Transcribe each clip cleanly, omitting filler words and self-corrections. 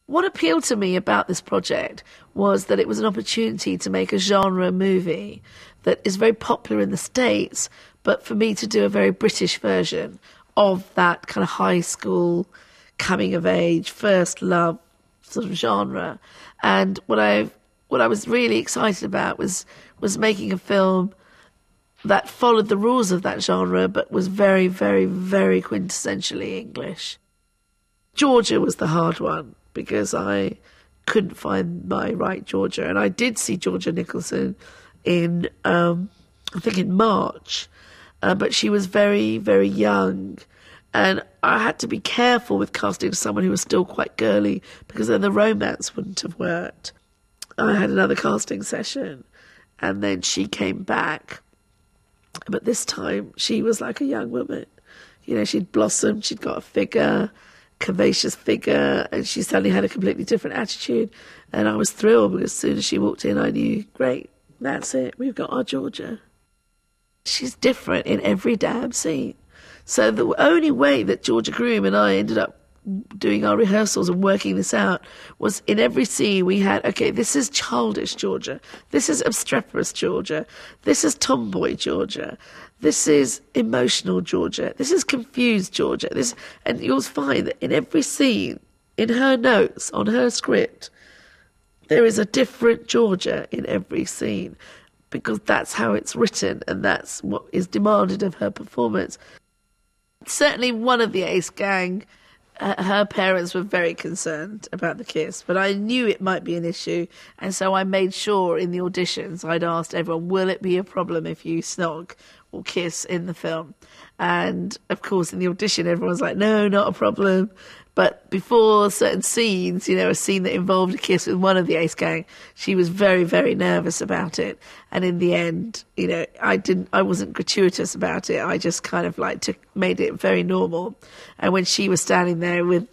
What appealed to me about this project was that it was an opportunity to make a genre movie that is very popular in the States, but for me to do a very British version of that kind of high school, coming of age, first love sort of genre. And what I was really excited about was making a film that followed the rules of that genre, but was very, very, very quintessentially English. Georgia was the hard one, because I couldn't find my right Georgia. And I did see Georgia Nicholson in, I think in March, but she was very, very young. And I had to be careful with casting someone who was still quite girly, because then the romance wouldn't have worked. I had another casting session, and then she came back. But this time, she was like a young woman. You know, she'd blossomed, she'd got a figure, curvaceous figure, and she suddenly had a completely different attitude. And I was thrilled, because as soon as she walked in, I knew, great, that's it, we've got our Georgia. She's different in every damn scene. So the only way that Georgia Groom and I ended up doing our rehearsals and working this out was in every scene we had, okay, this is childish Georgia, this is obstreperous Georgia, this is tomboy Georgia, this is emotional Georgia, this is confused Georgia, and you'll find that in every scene, in her notes, on her script, there is a different Georgia in every scene, because that's how it's written and that's what is demanded of her performance. Certainly one of the Ace Gang, her parents were very concerned about the kiss, but I knew it might be an issue, and so I made sure in the auditions I'd asked everyone, will it be a problem if you snog or kiss in the film? And of course in the audition everyone's like, no, not a problem. But before certain scenes, you know, a scene that involved a kiss with one of the Ace Gang, she was very, very nervous about it. And in the end, you know, I wasn't gratuitous about it. I just kind of made it very normal. And when she was standing there with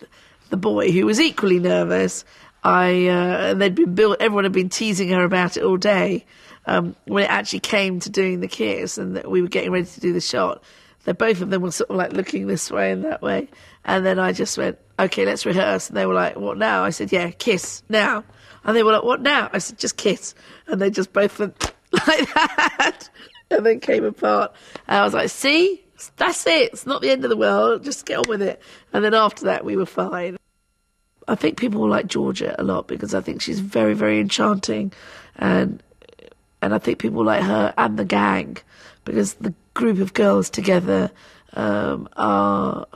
the boy who was equally nervous, and everyone had been teasing her about it all day. When it actually came to doing the kiss and that we were getting ready to do the shot, that both of them were sort of like looking this way and that way. And then I just went, okay, let's rehearse. And they were like, what now? I said, yeah, kiss now. And they were like, what now? I said, just kiss. And they just both went like that and then came apart. And I was like, see, that's it. It's not the end of the world. Just get on with it. And then after that, we were fine. I think people will like Georgia a lot because I think she's very, very enchanting. And I think people like her and the gang because the group of girls together are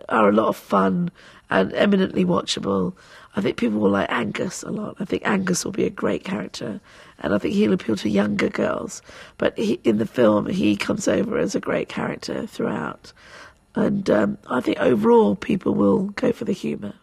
a lot of fun and eminently watchable. I think people will like Angus a lot. I think Angus will be a great character, and I think he'll appeal to younger girls. But in the film, he comes over as a great character throughout. And I think overall, people will go for the humour.